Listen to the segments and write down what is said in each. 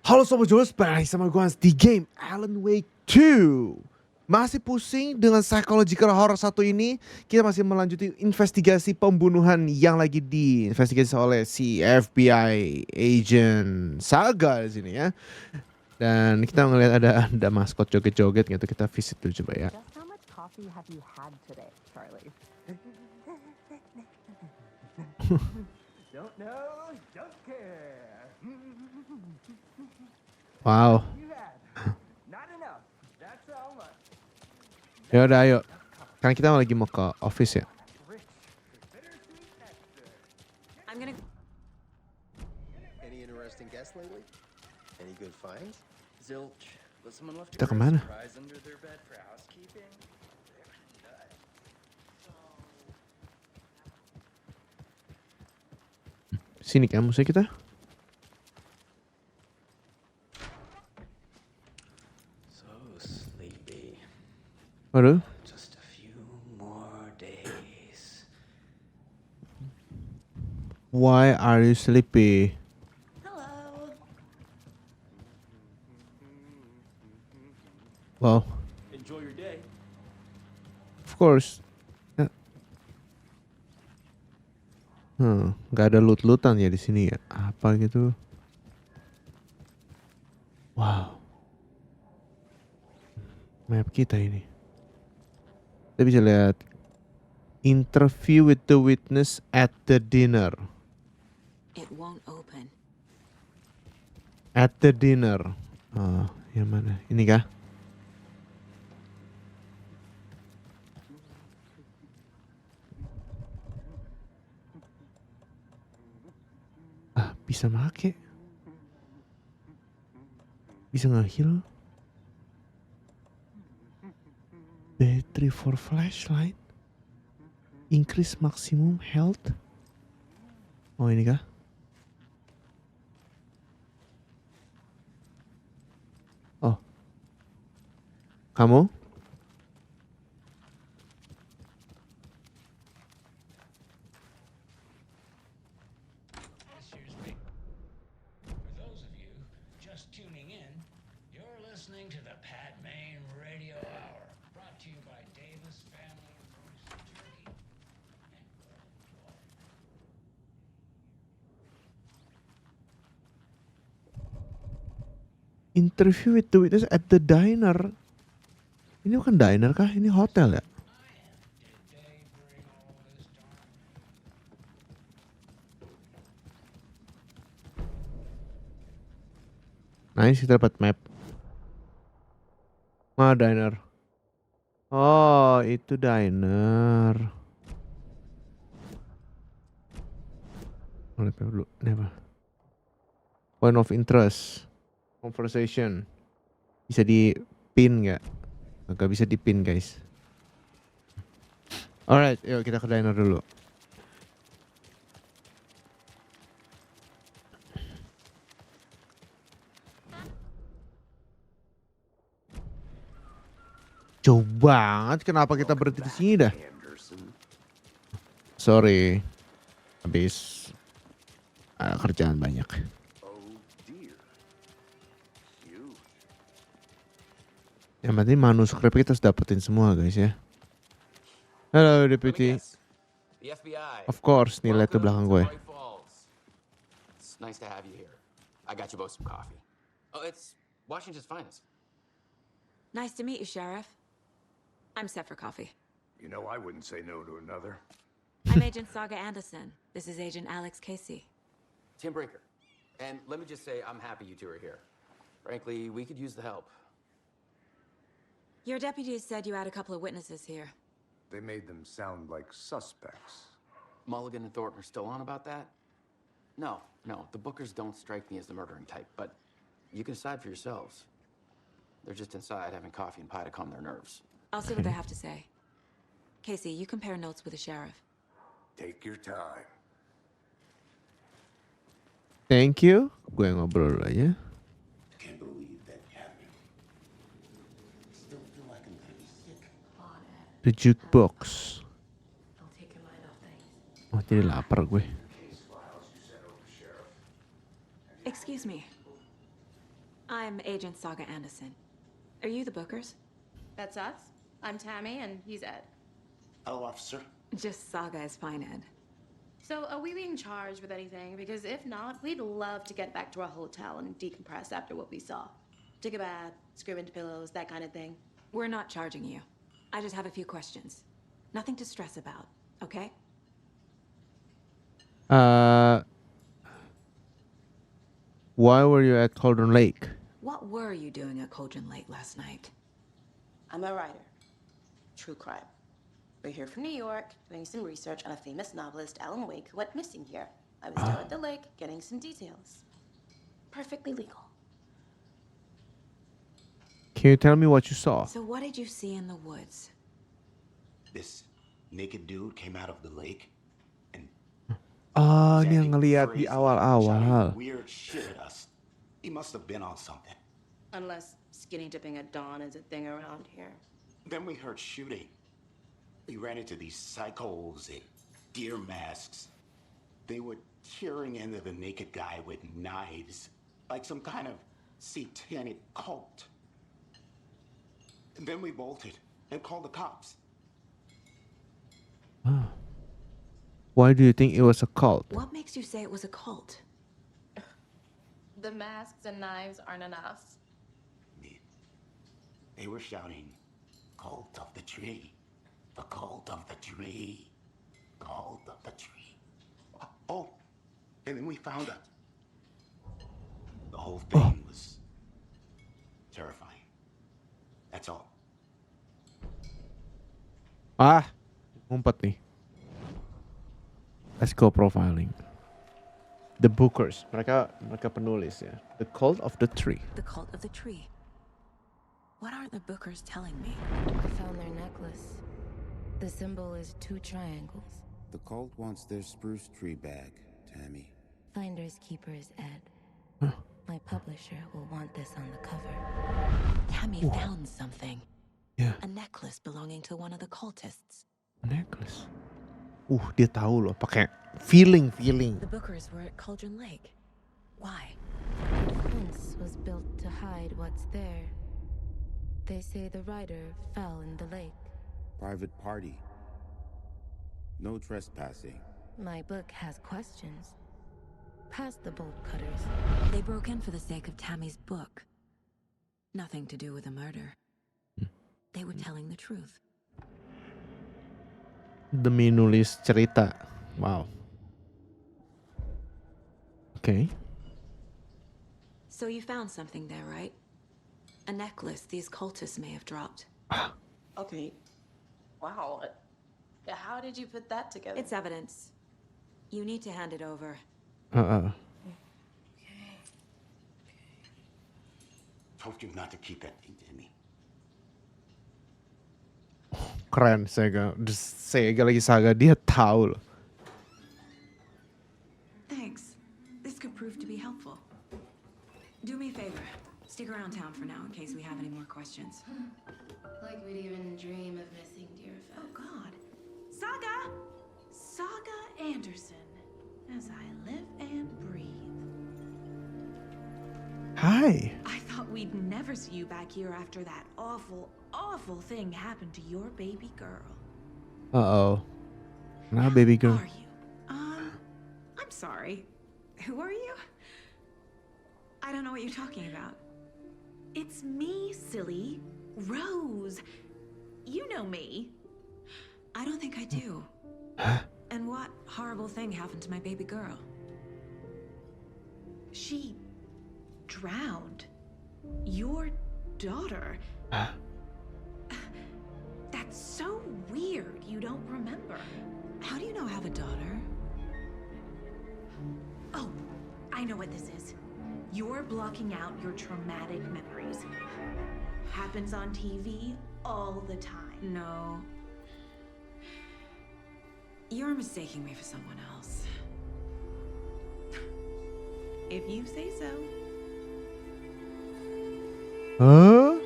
Halo Sobat Jooomers, balik sama gue di game Alan Wake 2. Masih pusing dengan psychological horror satu ini. Kita masih melanjuti investigasi pembunuhan yang lagi diinvestigasi oleh si FBI agent Saga di sini ya. Dan kita ngelihat ada maskot joget-joget gitu. Kita visit dulu coba ya. Just how much coffee have you had today, Charlie? Don't know, don't care. Wow. You had not enough. That's how much. Ya udah ayo. Kan kita lagi mau ke office ya. I'm gonna. Any interesting guests lately? Any good finds? Zilch. But someone left Kita a kemana? surprise under their bed for housekeeping. Sini kan musuh kita. So sleepy. Waduh. Just a few more days. Why are you sleepy? Hello. Wow. Enjoy your day. Of course. Nggak ada loot-lootan ya di sini ya? Apa gitu? Wow. Map kita ini. Kita bisa lihat interview with the witness at the dinner. It won't open. At the dinner. Oh, yang mana? Ini kah? Bisa make. Bisa nge-heal. Battery for flashlight. Increase maximum health. Oh ini kah? Oh. Kamu? Tuning in, you're listening to the Pat Main Radio Hour, brought to you by Davis Family Roast Turkey and Grilled Pork. Interview with the witness at the diner. Ini bukan diner kah? Ini hotel ya? Did they bring all this darn? Nice, kita dapat map. Mana diner? Oh, itu diner. Lihat dulu. Ini apa? Point of interest. Conversation. Bisa di pin nggak? Nggak bisa di pin guys. Alright, yuk kita ke diner dulu. Jauh banget, kenapa kita berhenti di sini dah? Anderson. Sorry, habis kerjaan banyak. Oh dear. Huge. Yang penting manuskrip kita harus dapetin semua guys ya. Halo Deputy. The FBI. Of course, nih lihat ke belakang gue. Bright Falls. It's nice to have you here. I got you both some coffee. Oh, it's Washington's finest. Nice to meet you, Sheriff. I'm set for coffee. You know, I wouldn't say no to another. I'm Agent Saga Anderson. This is Agent Alex Casey. Tim Breaker. And let me just say, I'm happy you two are here. Frankly, we could use the help. Your deputies said you had a couple of witnesses here. They made them sound like suspects. Mulligan and Thornton are still on about that? No, the Bookers don't strike me as the murdering type, but you can decide for yourselves. They're just inside having coffee and pie to calm their nerves. I'll see what they have to say. Casey, you compare notes with the sheriff. Take your time. Thank you. Gue ngobrol dulu aja. Can't believe that happened. Still feel like I'm pretty sick. The jukebox. I'll take your mind off things. Oh jadi lapar gue. Excuse me. I'm Agent Saga Anderson. Are you the Bookers? That's us. I'm Tammy, and he's Ed. Hello, officer. Just Saga is fine, Ed. So, are we being charged with anything? Because if not, we'd love to get back to our hotel and decompress after what we saw. Take a bath, scream into pillows, that kind of thing. We're not charging you. I just have a few questions. Nothing to stress about, okay? Why were you at Cauldron Lake? What were you doing at Cauldron Lake last night? I'm a writer. True crime. We're here from New York, doing some research on a famous novelist, Alan Wake, who went missing here. I was down at the lake, getting some details. Perfectly legal. Can you tell me what you saw? So what did you see in the woods? This naked dude came out of the lake and Oh, was ini yang acting ngeliat di crazy, awal-awal. shouting weird shit at us. He must have been on something. Unless skinny dipping at dawn is a thing around here. Then we heard shooting. We ran into these psychos in deer masks. They were tearing into the naked guy with knives, like some kind of satanic cult. And then we bolted and called the cops. Why do you think it was a cult? What makes you say it was a cult? The masks and knives aren't enough. They were shouting, "Cult of the tree, the cult of the tree, cult of the tree." Oh, and then we found out. The whole thing was terrifying. That's all. Ngumpet nih. Let's go profiling. The Bookers, mereka penulis ya. The Cult of the Tree. The cult of the tree. What aren't the Bookers telling me? I found their necklace. The symbol is 2 triangles. The cult wants their spruce tree back, Tammy. Finders keepers, Ed. My publisher will want this on the cover. Tammy found something. Yeah. A necklace belonging to one of the cultists. Necklace. Dia tahu loh, pakai feeling. The Bookers were at Cauldron Lake. Why? The fence was built to hide what's there. They say the writer fell in the lake. Private party. No trespassing. My book has questions. Past the bolt cutters. They broke in for the sake of Tammy's book. Nothing to do with a murder. They were telling the truth. Demi nulis cerita. Wow. Okay. So you found something there, right? A necklace these cultists may have dropped. Okay. Wow. How did you put that together? It's evidence. You need to hand it over. Told you not to keep that thing, Timmy. Keren Saga. Saga lagi Saga, dia tahu loh. Thanks. This could prove to be helpful. Do me a favor. Stick around town for now in case we have any more questions. Like we'd even dream of missing dear Oh, friends. God. Saga! Saga Anderson. As I live and breathe. Hi. I thought we'd never see you back here after that awful, awful thing happened to your baby girl. Uh-oh. Now baby girl. Who are you? I'm sorry. Who are you? I don't know what you're talking about. It's me, silly. Rose. You know me. I don't think I do. And what horrible thing happened to my baby girl? She drowned. Your daughter. That's so weird you don't remember. How do you know I have a daughter? Oh, I know what this is. You're blocking out your traumatic memories. Happens on TV all the time. No. You're mistaking me for someone else. If you say so. Huh?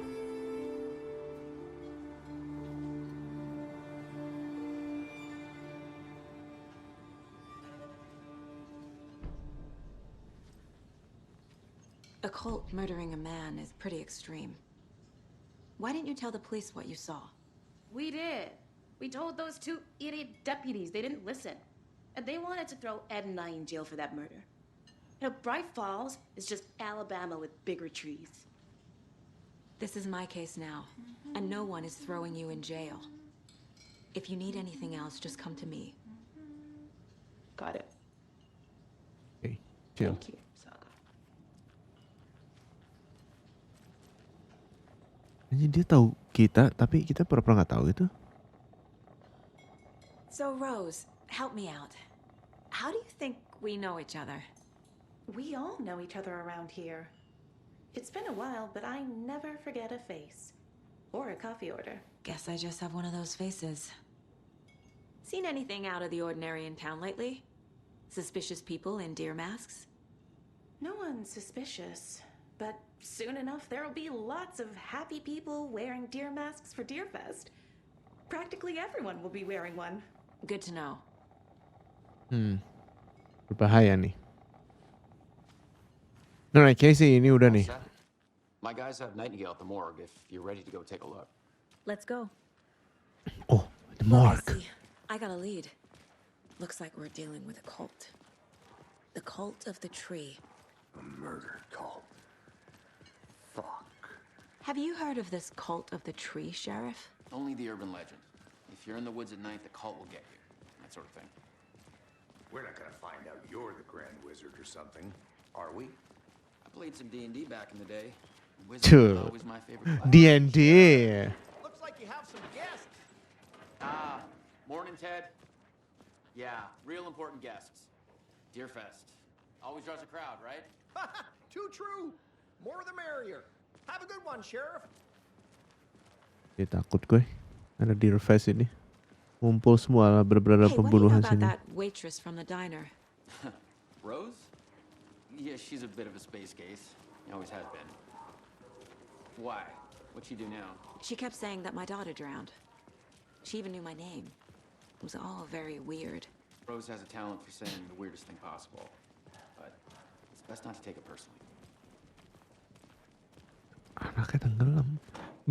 A cult murdering a man is pretty extreme. Why didn't you tell the police what you saw? We did. We told those two idiot deputies. They didn't listen. And they wanted to throw Ed and I in jail for that murder. You know, Bright Falls is just Alabama with bigger trees. This is my case now, and no one is throwing you in jail. If you need anything else, just come to me. Got it. Okay, chill. Thank you, Saga. Jadi dia tahu kita, tapi kita pura-pura nggak tahu gitu. So, Rose, help me out. How do you think we know each other? We all know each other around here. It's been a while, but I never forget a face. Or a coffee order. Guess I just have one of those faces. Seen anything out of the ordinary in town lately? Suspicious people in deer masks? No one's suspicious. But soon enough, there'll be lots of happy people wearing deer masks for Deerfest. Practically everyone will be wearing one. Good to know. Berbahaya nih. Nah, Casey ini udah nih. My guys have Nightingale at the morgue if you're ready to go take a look. Let's go. Oh, the I morgue. see. I got a lead. Looks like we're dealing with a cult. The cult of the tree. A murder cult. Fuck. Have you heard of this cult of the tree, Sheriff? Only the urban legend. If you're in the woods at night, the cult will get you. That sort of thing. We're not gonna find out you're the Grand Wizard or something, are we? I played some D&D back in the day. Wizard Dude. was always my favorite class. D&D. Looks like you have some guests. Morning, Ted. Yeah, real important guests. Deerfest. Always draws a crowd, right? Too true. More the merrier. Have a good one, Sheriff. Dia takut gue. Ada Deerfest ini. Ngumpul semua berbeda Hey, what do you know pembunuhan about sini. that waitress from the diner? Rose? Yeah, she's a bit of a space case. Always has been. Why? What'd she do now? She kept saying that my daughter drowned. She even knew my name. It was all very weird. Rose has a talent for saying the weirdest thing possible. But it's best not to take it personally. Anaknya tenggelam.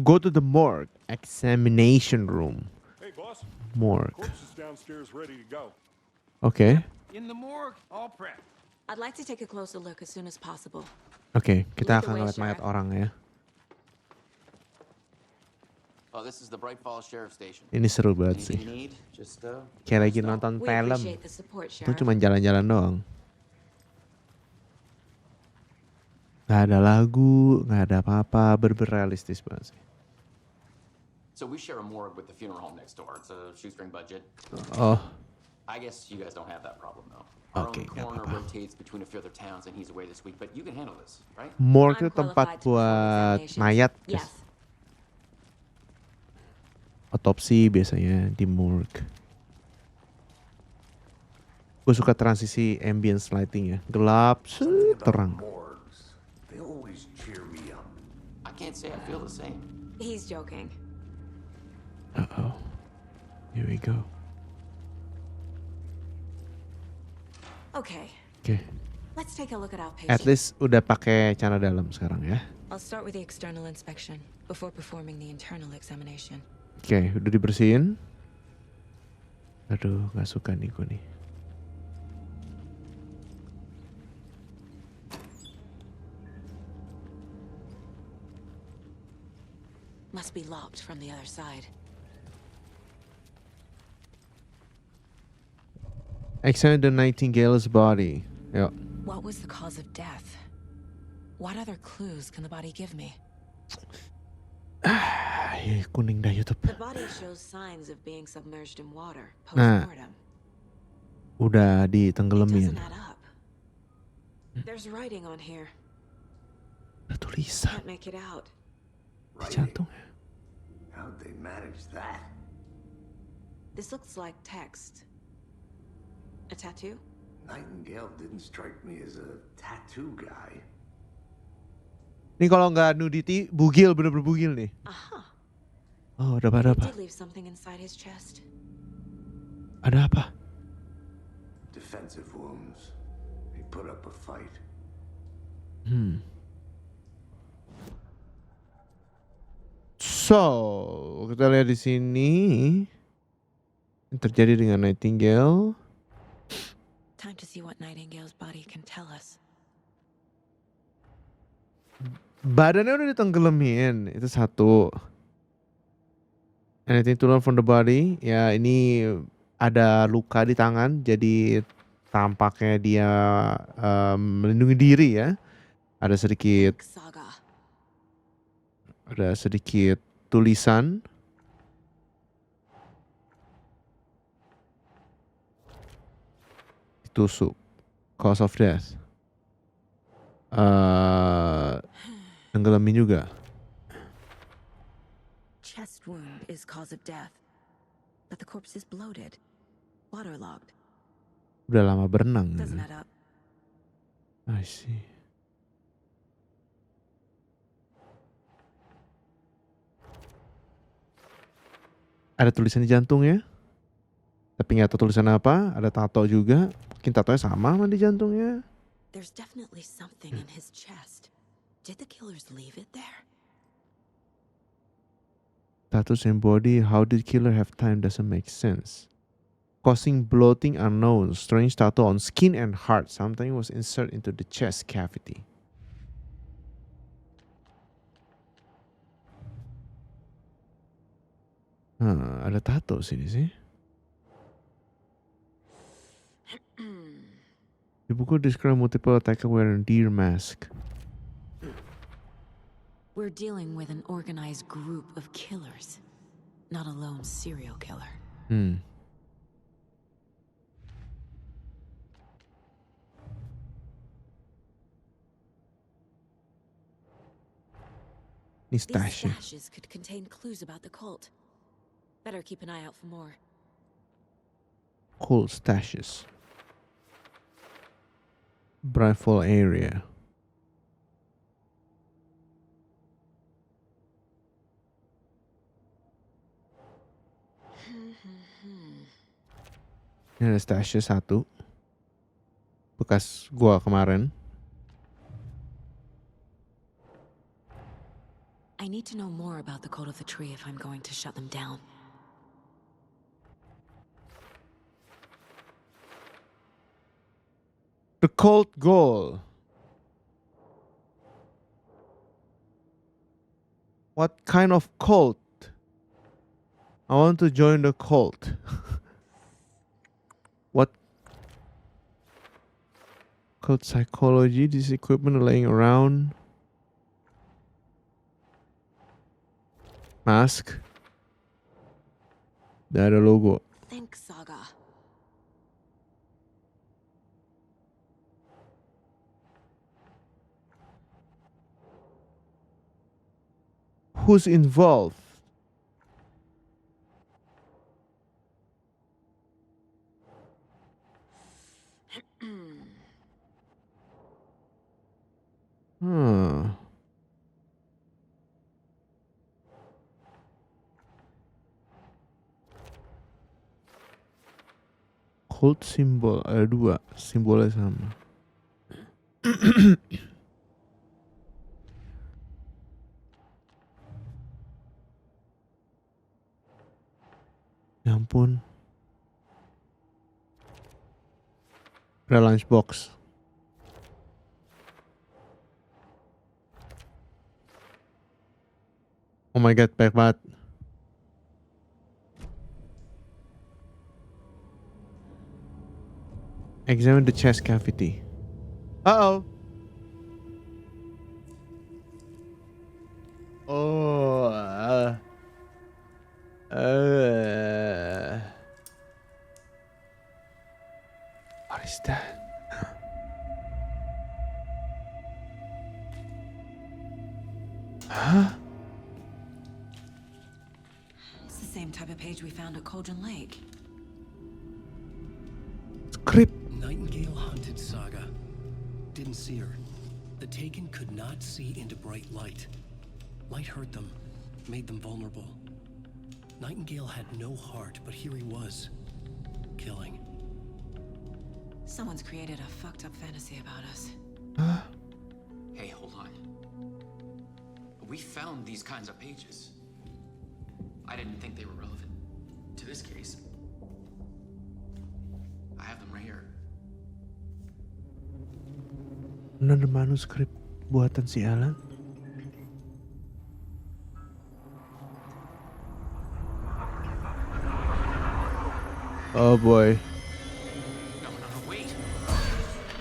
Go to the morgue. Examination room. Hey, boss. Morgue. Corpse is downstairs ready to go. Oke. In the morgue, all prepped. I'd like to take a closer look as soon as possible. Oke, kita Lead the akan way, ngeliat mayat Sheriff. orang ya. Oh, this is the Bright Falls Sheriff Station. Ini seru banget Anything sih. you need, just Kayak lagi nonton We film. appreciate the support, Itu Sheriff. cuma jalan-jalan doang. Gak ada lagu, gak ada apa-apa, realistis banget sih. So we share a morgue with the funeral home next door. It's a shoestring budget. Oh, I guess you guys don't have that problem though. Our Oke, own gak coroner apa-apa. rotates between a few other towns and he's away this week, but you can handle this, right? Morgue itu I'm tempat qualified to perform buat examinations. mayat. Yes. Otopsi biasanya di morgue. Gue suka transisi ambience lighting ya. Gelap, terang. Morgues. They always cheer me up. I can't say I feel the same. He's joking. Uh-oh. Here we go. Okay, Oke. let's take a look at our patient. At least udah pakai cara dalam sekarang ya. I'll start with the external inspection before performing the internal examination. Oke, udah dibersihin. Aduh, gak suka nih gue nih. Must be locked from the other side. Examine the nightingale's body. Yuk. What was the cause of death? What other clues can the body give me? Kuning dah YouTube. The body shows signs of being submerged in water Nah, post-mortem. udah It ditenggelamin. doesn't add up. There's writing on here. Ada tulisan Can't make it out. di jantungnya. How'd they manage that? This looks like text. A tattoo? Nightingale didn't strike me as a tattoo guy. Ini kalau nggak nudity, bugil, bener-bener bugil nih. Aha. Oh, ada apa? He did leave something inside his chest. Ada apa? Defensive wounds. He put up a fight. So, kita lihat di sini yang terjadi dengan Nightingale. Time to see what Nightingale's body can tell us. Badannya udah ditenggelamin, itu satu. Anything to learn from the body? Ya, ini ada luka di tangan, jadi tampaknya dia melindungi diri ya. Ada sedikit tulisan. Ditusuk. Cause of death. Tenggelamin juga. Chest wound is cause of death, but the corpse is bloated, waterlogged. Udah lama berenang. Doesn't add up. I see. Ada tulisan di jantungnya, tapi nggak tahu tulisan apa. Ada tato juga, mungkin tatonya sama di jantungnya. There's definitely something in his chest. Did the killers leave it there? Tattoos and body, how did killer have time doesn't make sense. Causing bloating unknown, strange tattoo on skin and heart. Something was inserted into the chest cavity. Ada tato sini sih. Di buku describe multiple attacker wearing deer mask. We're dealing with an organized group of killers, not a lone serial killer. These These stashes could contain clues about the cult. Better keep an eye out for more. Cool stashes. Brightfall area. Ini ada stashes satu. Bekas gua kemarin. I need to know more about the code of the tree if I'm going to shut them down. The cult goal. What kind of cult? I want to join the cult. What cult psychology? This equipment laying around. Mask. Dan ada logo. Think, Saga. Who's involved? Cult symbol ada dua, simbolnya sama. Ya ampun. Ada lunchbox. Oh my god, baik banget. Examine the chest cavity. Uh-oh. Oh. What is that? Huh? It's the same type of page we found at Cauldron Lake. Script. Nightingale hunted Saga. Didn't see her. The Taken could not see into bright light. Light hurt them, made them vulnerable. Nightingale had no heart, but here he was, killing. Someone's created a fucked up fantasy about us. Hey, hold on. We found these kinds of pages. I didn't think they were relevant to this case. I have them right here. Ada manuskrip buatan si Alan. Oh boy. No, wait.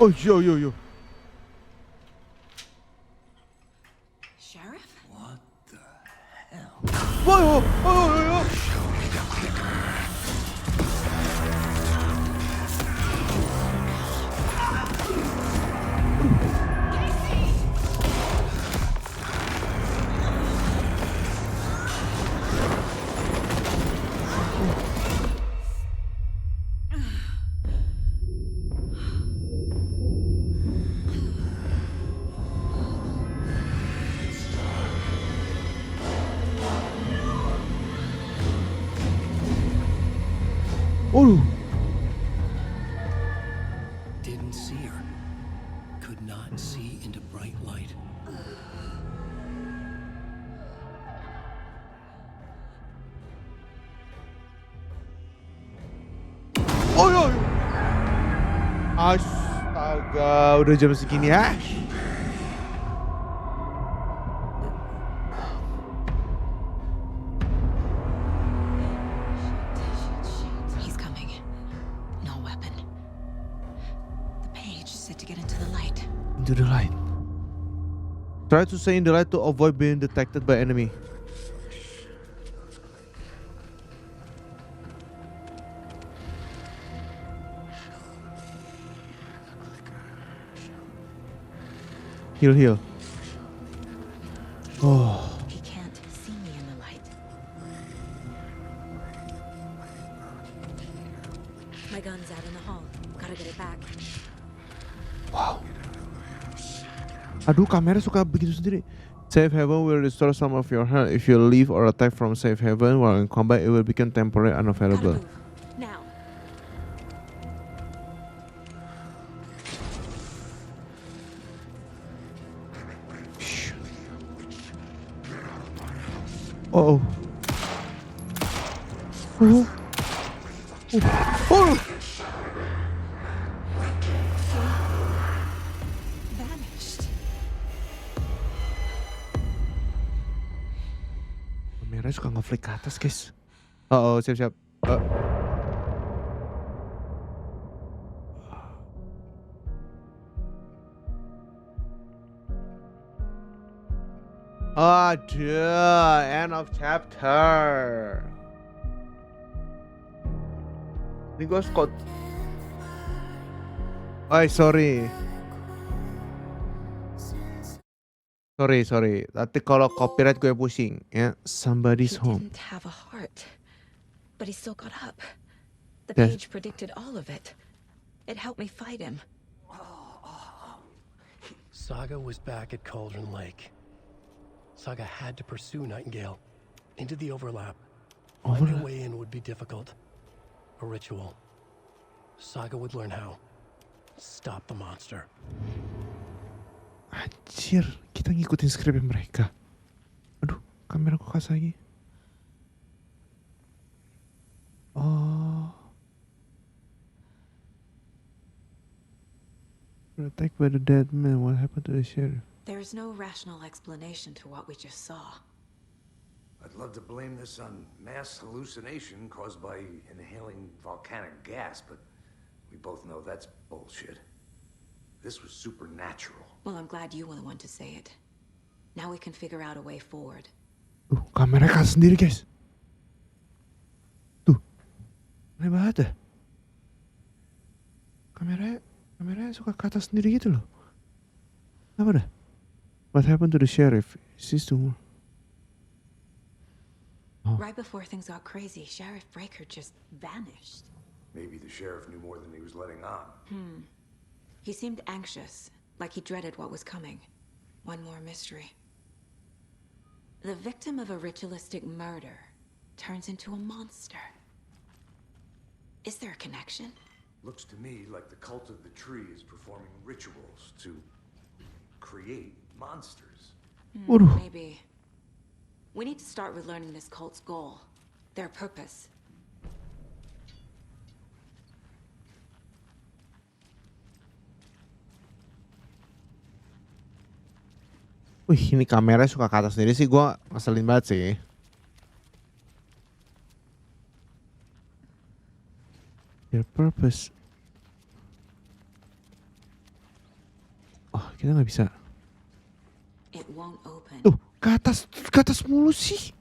Oh, yo. Sheriff? What the hell? Whoa. Oh. Didn't see her. Could not see into bright light. Oh yo. Astaga, udah jam segini ya. He's coming. No weapon. The page said to get into the light. Into the light. Try to stay in the light to avoid being detected by enemy. Heal. Oh. He can't see me in the light. My gun's out in the hall. Gotta get it back. Wow. Aduh, kamera suka begitu sendiri. Safe haven will restore some of your health. If you leave or attack from safe haven while in combat, it will become temporarily unavailable. Now. Oh. Oh. Vanished. Kamera suka ngeflick ke atas, guys. Oh, siap. Aduh, end of chapter. Ini gue Scott. Sorry. Nanti kalau copyright gue pusing ya. Somebody's home. He didn't have a heart, but he still got up. The Yes. page predicted all of it. It helped me fight him. Saga was back at Cauldron Lake. Saga had to pursue Nightingale into the overlap. Finding a way in would be difficult. A ritual. Saga would learn how. Stop the monster. Anjir, kita ngikutin skripnya mereka. Aduh, kamera kok kasar lagi. Oh. Attacked by the dead man. What happened to the sheriff? There's no rational explanation to what we just saw. I'd love to blame this on mass hallucination caused by inhaling volcanic gas, but we both know that's bullshit. This was supernatural. Well, I'm glad you were the one to say it. Now we can figure out a way forward. Kamera kasar sendiri, guys. Tuh. Aneh banget ya. Kameranya suka ke atas sendiri gitu loh. Apa dah? What happened to the sheriff? Is this the one? Right before things got crazy, Sheriff Breaker just vanished. Maybe the sheriff knew more than he was letting on. He seemed anxious, like he dreaded what was coming. One more mystery. The victim of a ritualistic murder turns into a monster. Is there a connection? Looks to me like the cult of the tree is performing rituals to create monsters. Maybe. We need to start with learning this cult's goal. Their purpose. Wih, ini kamera suka ke atas sendiri sih, gue ngeselin banget sih. Their purpose. Oh, kita nggak bisa. It won't open. Tuh, ke atas mulu sih.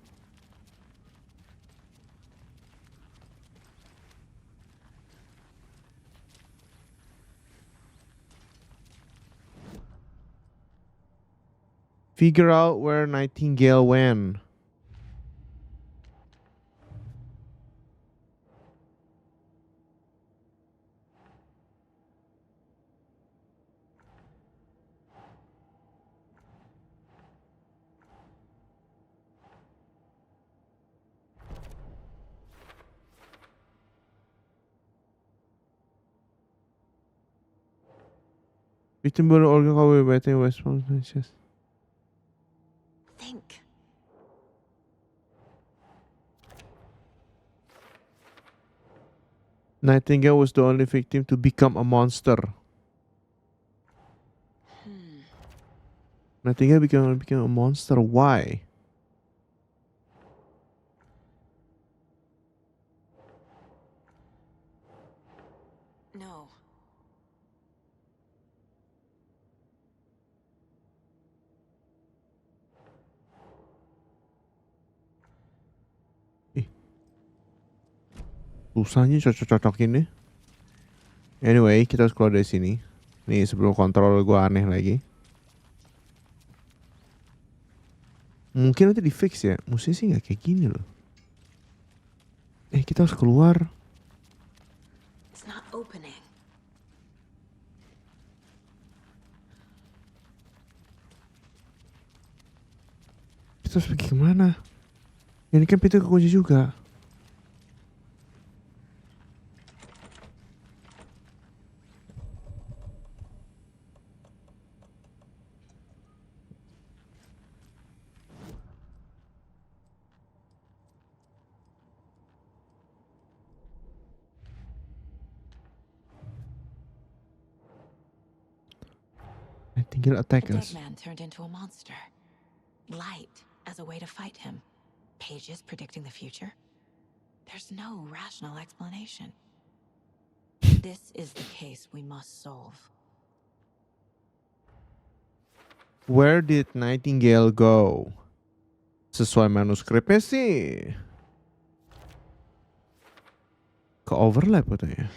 Figure out where Nightingale went. Victim baru organ kau berarti West Manchester. Think. Nightingale was the only victim to become a monster. Nightingale became a monster. Why? No. Susahnya cocok-cocok ini. Anyway, kita harus keluar dari sini. Nih sebelum kontrol gue aneh lagi. Mungkin nanti di fix ya. Mesti sih nggak kayak gini loh. Kita harus keluar. It's not opening. Kita harus pergi kemana? Ini kan pintu kekunci juga. Tinggal attack The us. dead man turned into a monster. Light as a way to fight him. Pages predicting the future. There's no rational explanation. This is the case we must solve. Where did Nightingale go? Sesuai manuskripnya sih ke overlap katanya.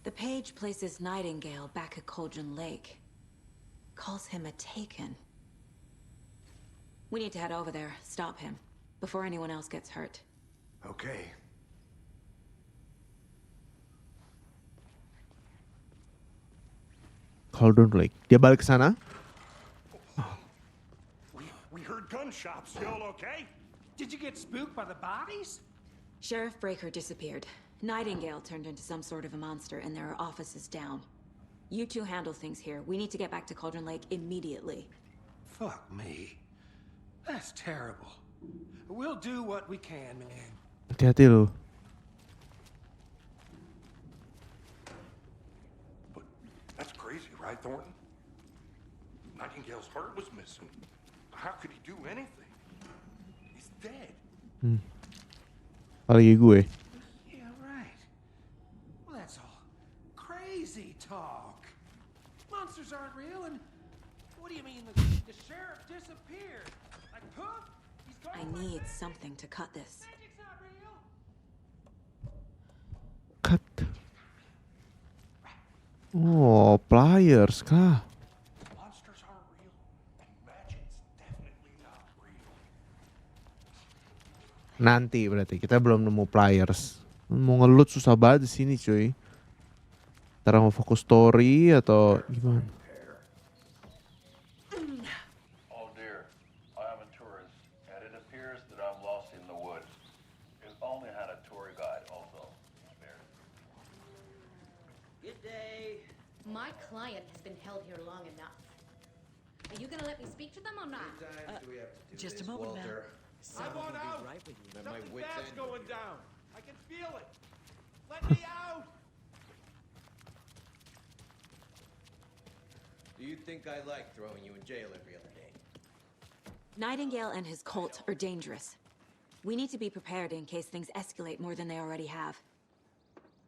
The page places Nightingale back at Cauldron Lake. Calls him a taken. We need to head over there, stop him, before anyone else gets hurt. Okay. Cauldron Lake. Dia balik ke sana. We heard gunshots. You all okay? Did you get spooked by the bodies? Sheriff Breaker disappeared. Nightingale turned into some sort of a monster, and there are offices down. You two handle things here. We need to get back to Cauldron Lake immediately. Fuck me. That's terrible. We'll do what we can, man. Hati-hati lu. But that's crazy, right, Thornton? Nightingale's heart was missing. How could he do anything? He's dead. Apalagi gue. Yeah, right. Well, that's all crazy talk. Monsters aren't real, and what do you mean the sheriff disappeared? Like poof? He's gone. I need something to cut this. Magic's not real. Cut. Oh, pliers kah? Monsters aren't real, and magic's definitely not real. Nanti berarti kita belum nemu pliers. Mau ngelut susah banget di sini, cuy. Ntar mau fokus story atau gimana? Oh dear, I am a tourist, and it appears that I'm lost in the woods. If only I had a tour guide also. client has been held here long enough. Are you gonna let me speak to them or not? Just a moment, ma'am. I want out! Right with you. Something My wits bad's end going here. down. I can feel it. Let me out! Do you think I like throwing you in jail every other day? Nightingale and his cult are dangerous. We need to be prepared in case things escalate more than they already have.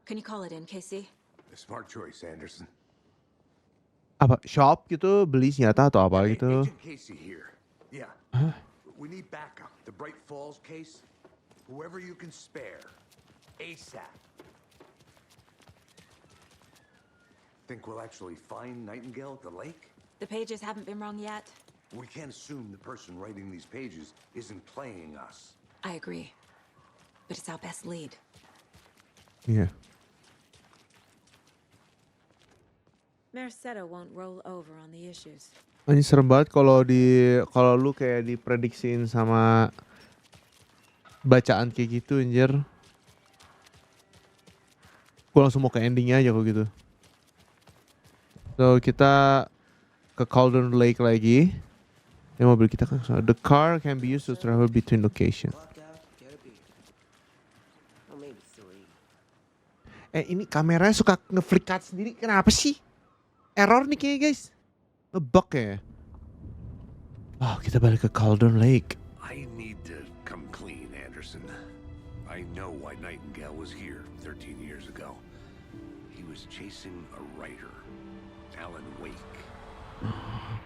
Can you call it in, Casey? A smart choice, Anderson. Apa shop gitu, beli senjata atau apa gitu? Agent Casey here. Yeah. We need backup. The Bright Falls case. Whoever you can spare. ASAP. Think we'll actually find Nightingale at the lake? The pages haven't been wrong yet. We can't assume the person writing these pages isn't playing us. I agree. But it's our best lead. Iya. Mercedo won't roll over on the issues. Ini serem banget kalau lu kayak diprediksiin sama bacaan kayak gitu anjir. Gue langsung mau ke endingnya aja kalau gitu. So kita ke Cauldron Lake lagi. Ini mobil kita kan. So, the car can be used to travel between locations. Ini kameranya suka nge-flick cut sendiri. Kenapa sih? Error nih kayaknya guys. Nge-bug ya. Oh, kita balik ke Cauldron Lake. I need to come clean, Anderson. I know why Nightingale was here 13 years ago. He was chasing a writer, Alan Wake.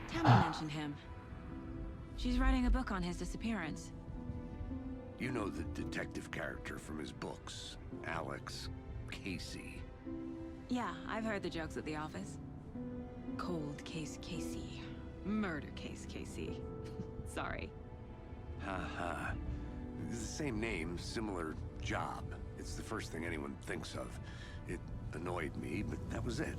Tammy mentioned him. She's writing a book on his disappearance. You know the detective character from his books, Alex Casey. Yeah, I've heard the jokes at the office. Cold case Casey. Murder case Casey. Sorry. Haha. It's the same name, similar job. It's the first thing anyone thinks of. It annoyed me, but that was it.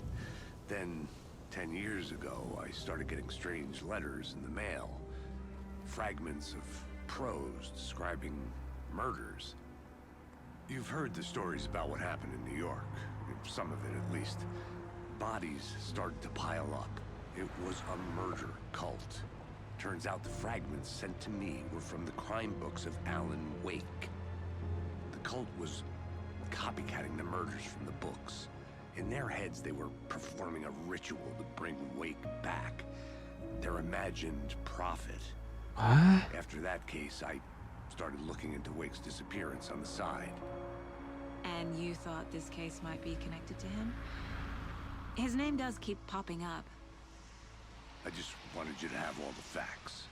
Then, 10 years ago, I started getting strange letters in the mail. Fragments of prose describing murders. You've heard the stories about what happened in New York. Some of it, at least. Bodies started to pile up. It was a murder cult. Turns out the fragments sent to me were from the crime books of Alan Wake. The cult was copycatting the murders from the books. In their heads, they were performing a ritual to bring Wake back. Their imagined prophet. After that case, I started looking into Wake's disappearance on the side. And you thought this case might be connected to him? His name does keep popping up. I just wanted you to have all the facts.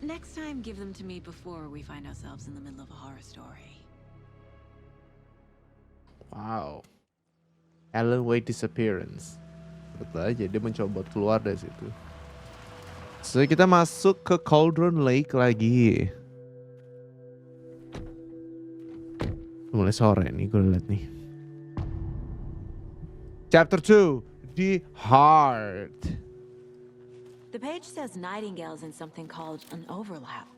Next time, give them to me before we find ourselves in the middle of a horror story. Wow. Alan Wake disappearance. Betul aja dia mencoba buat keluar dari situ. So kita masuk ke Cauldron Lake lagi. Mulai sore nih gue liat nih. Chapter 2, The Heart. The page says Nightingale's in something called an overlap.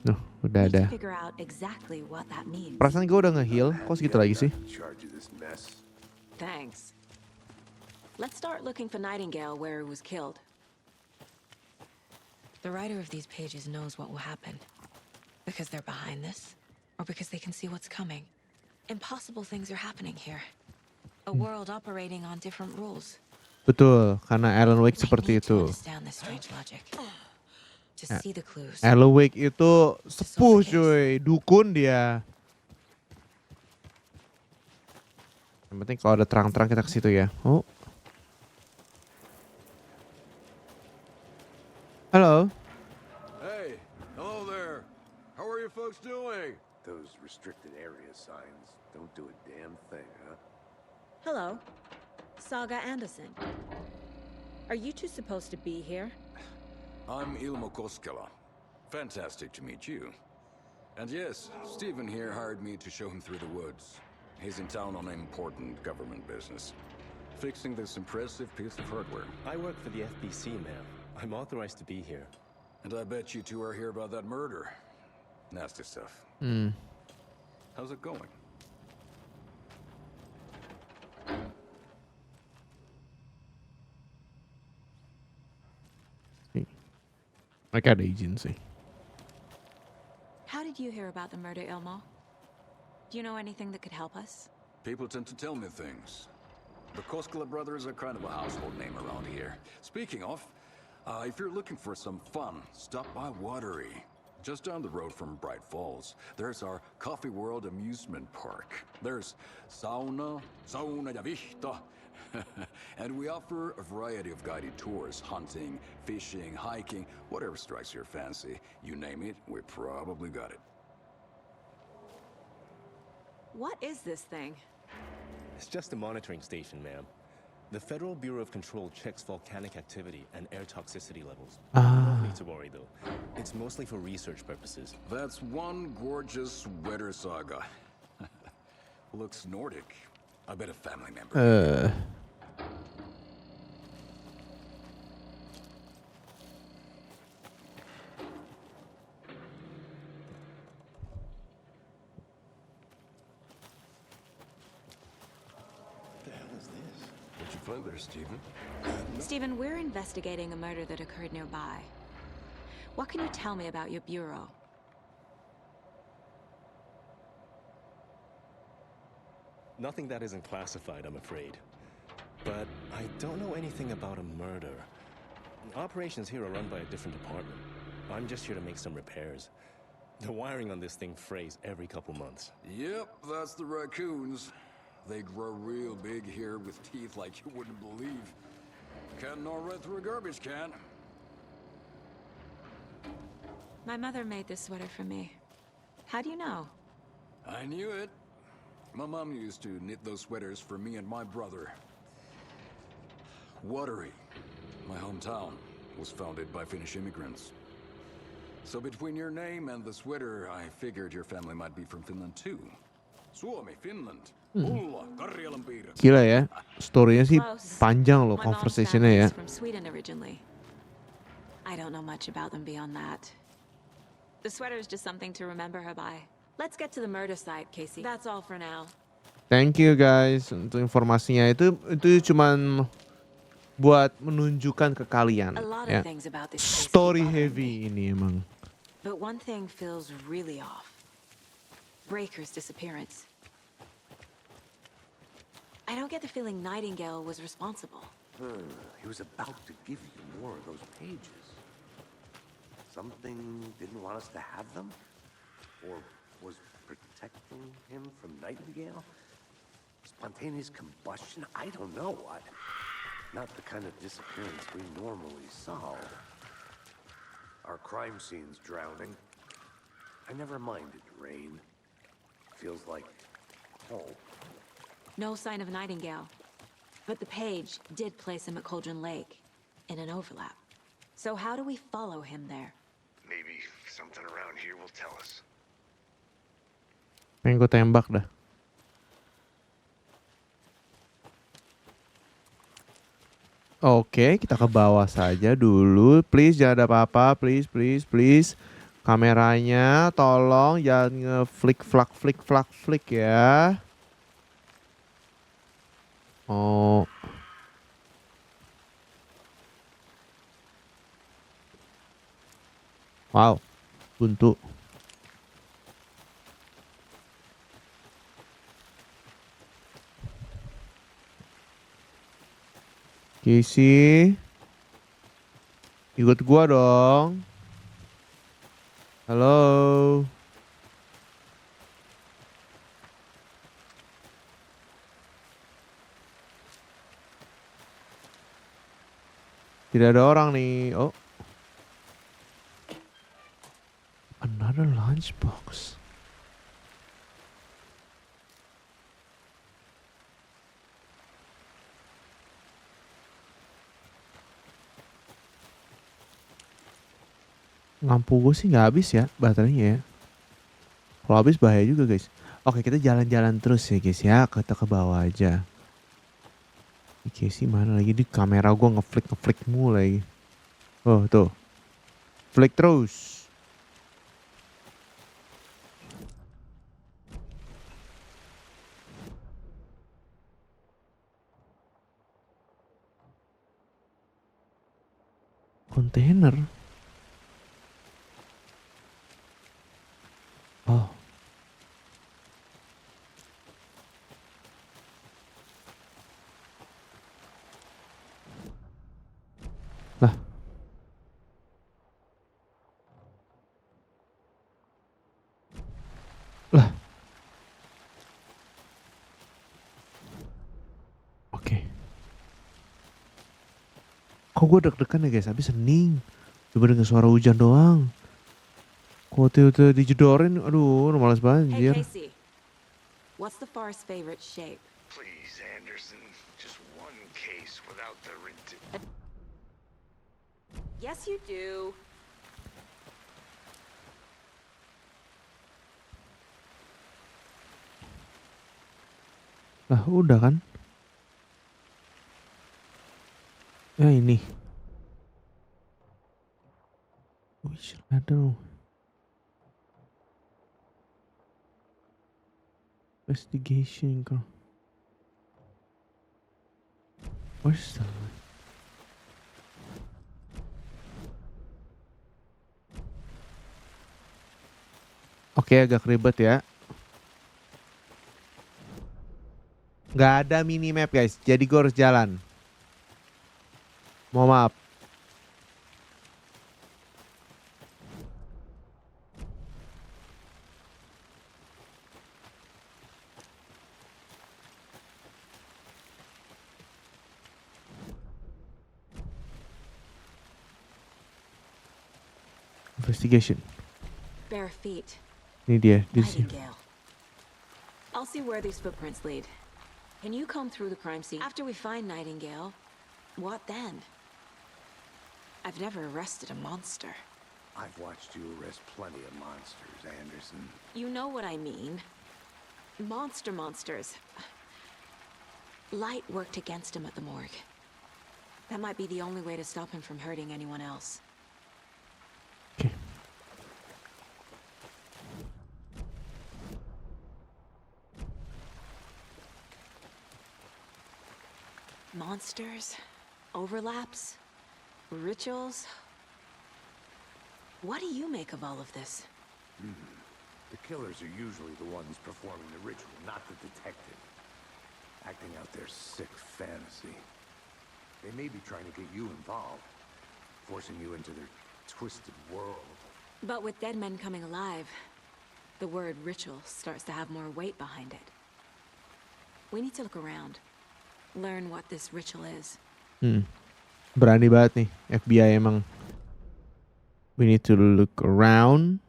Udah We ada. need to figure out exactly what that means. Perasaan gue udah nge-heal, kok segitu lagi sih? Thanks. Let's start looking for Nightingale where he was killed. The writer of these pages knows what will happen. Because they're behind this, or because they can see what's coming. Impossible things are happening here. A world operating on different rules. Betul, karena Alan Wake seperti itu. Understand this strange logic. To see the clues. Alan Wake itu sepuh cuy, dukun dia. Yang penting kalau ada terang-terang kita ke situ ya. Oh. Halo. Hey, hello there. How are you folks doing? Those restricted area signs don't do a damn thing, huh? Hello. Saga Anderson. Are you two supposed to be here? I'm Ilmo Koskela. Fantastic to meet you. And yes, Stephen here hired me to show him through the woods. He's in town on important government business. Fixing this impressive piece of hardware. I work for the FBC, ma'am. I'm authorized to be here. And I bet you two are here about that murder. Nasty stuff. How's it going? Mereka ada izin sih. How did you hear about the murder, Ilmo? Do you know anything that could help us? People tend to tell me things. The Koskela brothers are kind of a household name around here. Speaking of, if you're looking for some fun, stop by Watery. Just down the road from Bright Falls, there's our Coffee World amusement park. There's sauna ja vihta. And we offer a variety of guided tours, hunting, fishing, hiking, whatever strikes your fancy. You name it, we probably got it. What is this thing? It's just a monitoring station, ma'am. The Federal Bureau of Control checks volcanic activity and air toxicity levels. Don't need to worry, though. It's mostly for research purposes. That's one gorgeous weather saga. Looks Nordic. I bet a family member. What'd you find there, Stephen? Stephen, we're investigating a murder that occurred nearby. What can you tell me about your bureau? Nothing that isn't classified, I'm afraid. But I don't know anything about a murder. Operations here are run by a different department. I'm just here to make some repairs. The wiring on this thing frays every couple months. Yep, that's the raccoons. They grow real big here with teeth like you wouldn't believe. Can't gnaw right through a garbage can. My mother made this sweater for me. How do you know? I knew it. My mom used to knit those sweaters for me and my brother. Watery, my hometown, was founded by Finnish immigrants. So between your name and the sweater, I figured your family might be from Finland too. Suomi, Finland. Ulla, Karjalan piirret. Gila ya, story-nya sih panjang loh, My mom's conversation-nya family ya. is from Sweden originally. I don't know much about them beyond that. The sweater is just something to remember her by. Let's get to the murder site, Casey. That's all for now. Thank you guys untuk informasinya. Itu cuman buat menunjukkan ke kalian A lot ya. of things about this place Story bother heavy ini emang. But one thing feels really off. Breaker's disappearance. I don't get the feeling Nightingale was responsible. He was about to give you more of those pages. Something didn't want us to have them? Or was protecting him from Nightingale? Spontaneous combustion? I don't know. Not the kind of disappearance we normally solve. Our crime scene's drowning. I never minded rain. Feels like home. No sign of Nightingale. But the page did place him at Cauldron Lake, in an overlap. So how do we follow him there? Maybe something around here will tell us. Pengen gue tembak dah. Oke, kita ke bawah saja dulu. Please jangan ada apa-apa, please. Kameranya tolong jangan nge-flick ya. Oh. Wow, buntu. Casey, ikut gua dong. Halo. Tidak ada orang nih. Oh. Another lunchbox. Lampu gue sih nggak habis ya baterainya ya. Kalau habis bahaya juga guys. Oke, kita jalan-jalan terus ya guys ya. Kita ke bawah aja. Oke sih mana lagi di kamera gue ngeflick mulai. Oh tuh. Flick terus. Kontainer. Kok gue deg-degan ya guys, habis hening. Coba denger suara hujan doang. Kok tiba-tiba dijedorin, aduh males banget Hey anjir. Casey, what's the far's favorite shape? Please, Anderson, just one case without the Yes, you do. Lah udah kan? Ya ini. Wih, aduh. Investigation kok. Where's that? Oke, agak ribet ya. Nggak ada minimap guys, jadi gue harus jalan. Mohon maaf. Investigation. Bare feet. Ini dia, di sini. Nightingale. I'll see where these footprints lead. Can you comb through the crime scene? After we find Nightingale, what then? I've never arrested a monster. I've watched you arrest plenty of monsters, Anderson. You know what I mean. Monsters. Light worked against him at the morgue. That might be the only way to stop him from hurting anyone else. Monsters, overlaps, rituals. What do you make of all of this? The killers are usually the ones performing the ritual, not the detective. Acting out their sick fantasy. They may be trying to get you involved, forcing you into their twisted world. But with dead men coming alive, the word ritual starts to have more weight behind it. We need to look around. Learn what this ritual is. Berani banget nih FBI emang. We need to look around.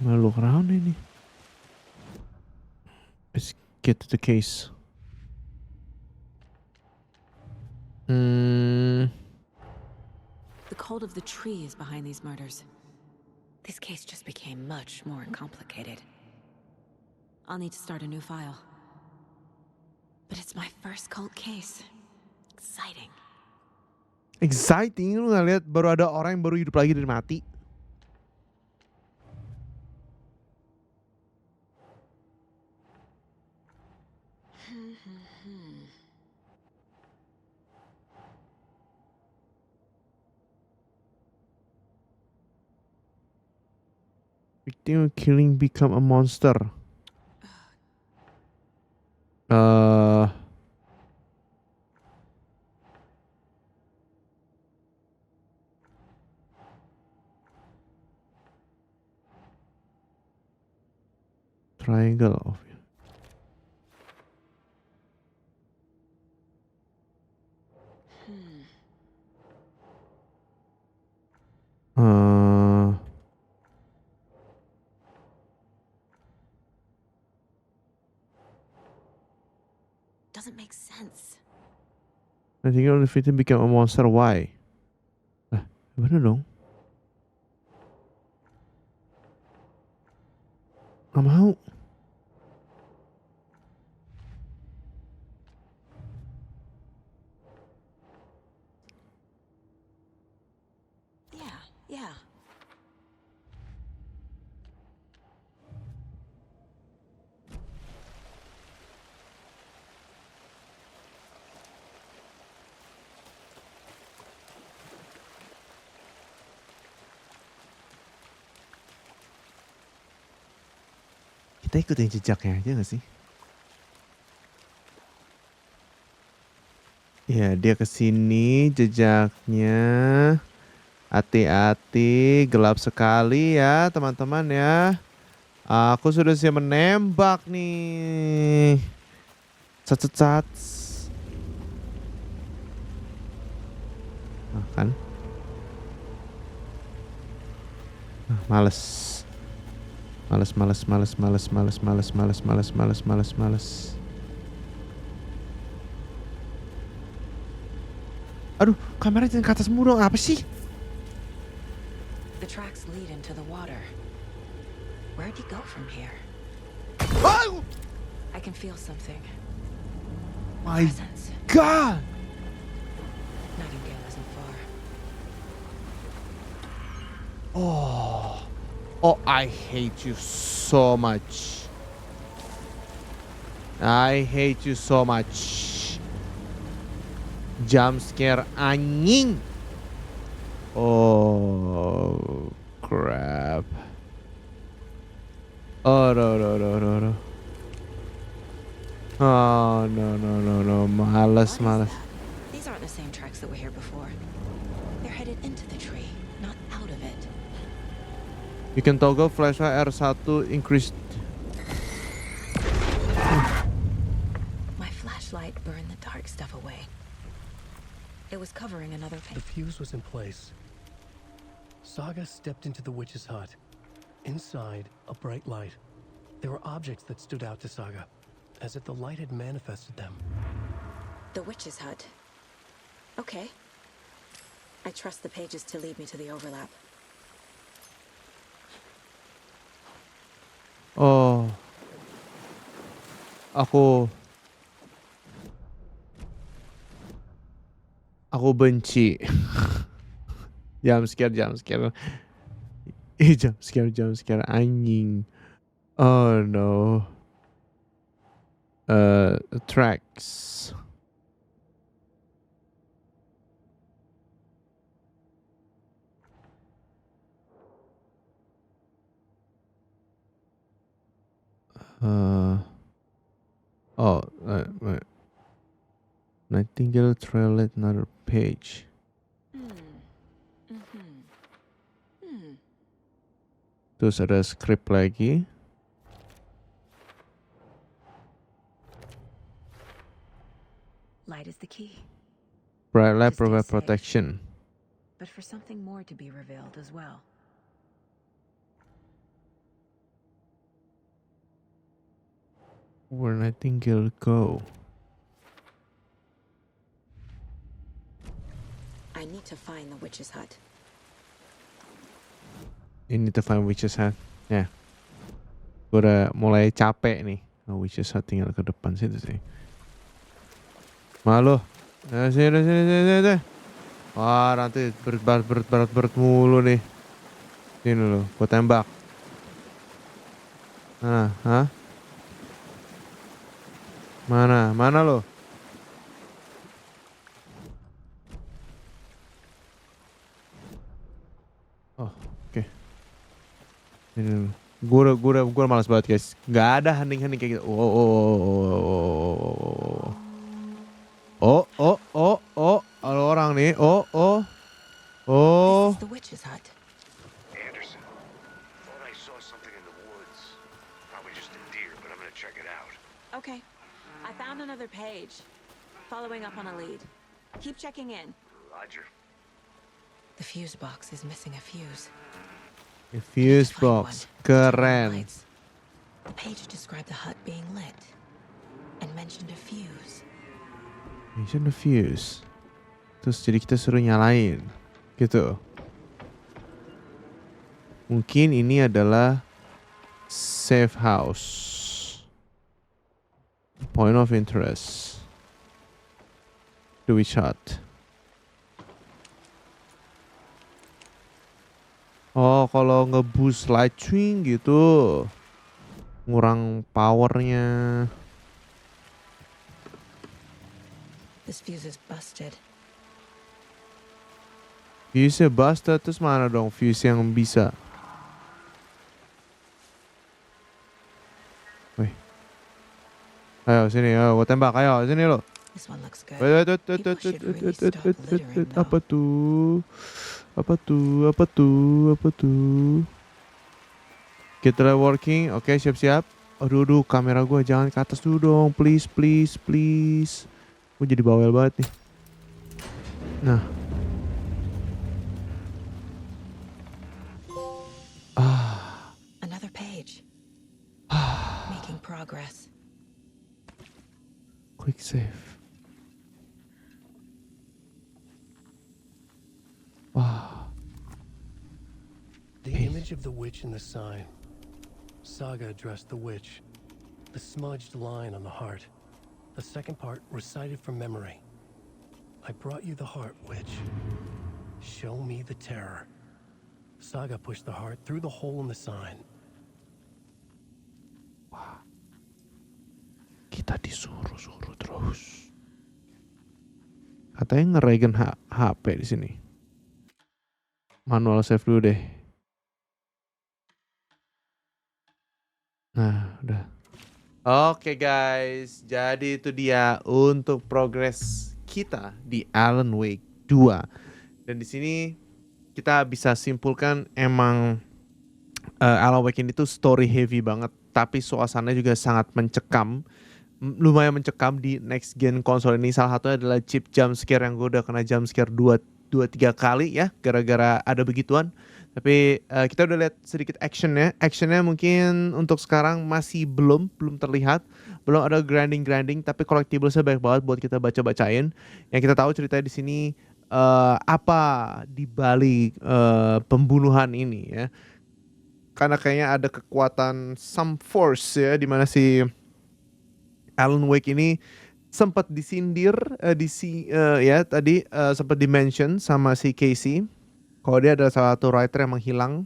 Gimana look around ini? Let's get to the case. The cult of the tree is behind these murders. This case just became much more complicated. I'll need to start a new file. But it's my first cult case. Exciting. Exciting, lu nggak lihat baru ada orang yang baru hidup lagi dari mati. Victim of killing become a monster. Triangle of Doesn't make sense. I think only victim become a monster. Why? Gimana dong? Gak mau. Yeah. Kita ikutin jejaknya aja gak sih? Ya, dia kesini jejaknya. Hati-hati, gelap sekali ya teman-teman ya. Aku sudah siap menembak nih. Cat. Nah, kan? Males. Aduh, kamera jangan ke atas mulu dong. Apa sih? The tracks lead into the water. Where'd he go from here? Oh! I can feel something. My God! Nightingale isn't far. Oh, I hate you so much. I hate you so much. Jump scare anjing. Oh, crap. Oh, no. Oh, no. Males. These aren't the same tracks that were here before. They're headed into the tree, not out of it. You can toggle flashlight R1 increase. My flashlight burned the dark stuff away. It was covering another The page. fuse was in place. Saga stepped into the witch's hut. Inside, a bright light. There were objects that stood out to Saga, as if the light had manifested them. The witch's hut. Okay. I trust the pages to lead me to the overlap. Oh. Aku benci. Jump scare. Jump scare anjing. Oh no. Tracks. Wait. Nightingale trailed another page. Terus ada script lagi. Light is the key. Bright light To stay provide safe. protection. But for something more to be revealed as well. Where Nightingale go? I need to find the witch's hut. You need to find witch's hut. Ya. Gue udah mulai capek nih. Oh, witch's hut tinggal ke depan situ sih. Malu. Sini. Wah, nanti berat mulu nih. Sini loh, gue tembak. Hah? Mana lo? Oh, oke. Ini gue malas banget guys. Gak ada hening kayak gitu. Ada orang nih. This is the witch's hut. Anderson, thought I saw something in the woods. Probably just a deer, but I'm gonna check it out. Okay. I found another page. Following up on a lead. Keep checking in. Roger. The fuse box is missing a fuse. A fuse box. Keren. The page described the hut being lit and mentioned a fuse. Mention the fuse. Terus jadi kita suruh nyalain. Gitu. Mungkin ini adalah safe house. Point of interest. The witch hut. Oh, kalau nge-boost light swing gitu. Ngurang powernya. This fuse is busted. Fuse busted, terus mana dong fuse yang bisa? Ayo sini, ayo gua tembak, ayo sini lo. This one looks good. Wait. People should really stop littering, though. Apa tuh? Apa tuh? Kita working, oke siap-siap. Aduh, kamera gua jangan ke atas dulu dong, please. Gua jadi bawel banget nih. Nah. Another page. Making progress. Quick save. Wow. The image of the witch in the sign. Saga addressed the witch. The smudged line on the heart. The second part recited from memory. I brought you the heart, witch. Show me the terror. Saga pushed the heart through the hole in the sign. Wah. Kita disuruh terus. Katanya ngeregen HP di sini. Manual save dulu deh. Nah, udah. Oke guys, jadi itu dia untuk progres kita di Alan Wake 2. Dan di sini kita bisa simpulkan emang Alan Wake ini tuh story heavy banget, tapi suasananya juga sangat mencekam. Lumayan mencekam di next gen konsol ini. Salah satunya adalah chip jump scare yang gue udah kena jump scare 2-3 kali ya gara-gara ada begituan. Tapi kita udah lihat sedikit actionnya. Actionnya mungkin untuk sekarang masih belum terlihat. Belum ada grinding, tapi collectiblesnya banyak banget buat kita baca-bacain. Yang kita tahu ceritanya di sini apa di balik pembunuhan ini ya. Karena kayaknya ada kekuatan some force ya, di mana si Alan Wake ini sempat disindir ya tadi sempat dimention sama si Casey. Kalau dia adalah salah satu writer yang menghilang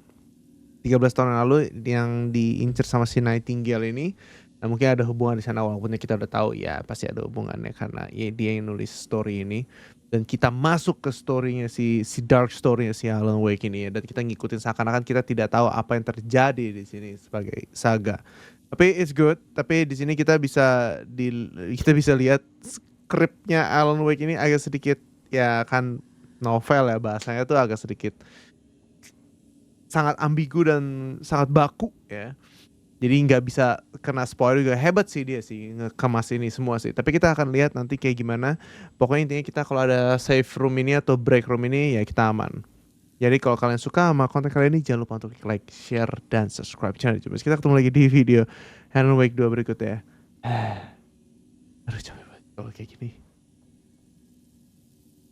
13 tahun yang lalu yang diincer sama si Nightingale ini. Nah, mungkin ada hubungan di sana, walaupun kita udah tahu ya pasti ada hubungannya karena ya, dia yang nulis story ini. Dan kita masuk ke story-nya si dark story-nya si Alan Wake ini ya. Dan kita ngikutin seakan-akan kita tidak tahu apa yang terjadi di sini sebagai saga. Tapi it's good. Tapi di sini kita bisa lihat skripnya Alan Wake ini agak sedikit ya kan novel ya, bahasanya tuh agak sedikit sangat ambigu dan sangat baku ya. Jadi nggak bisa kena spoiler juga. Hebat sih dia sih ngekemas ini semua sih. Tapi kita akan lihat nanti kayak gimana. Pokoknya intinya kita kalau ada save room ini atau break room ini ya kita aman. Jadi kalau kalian suka sama konten kali ini jangan lupa untuk like, share, dan subscribe channel Jooomers. Kita ketemu lagi di video Alan Wake 2 berikutnya. Aduh capek banget kalau kayak gini.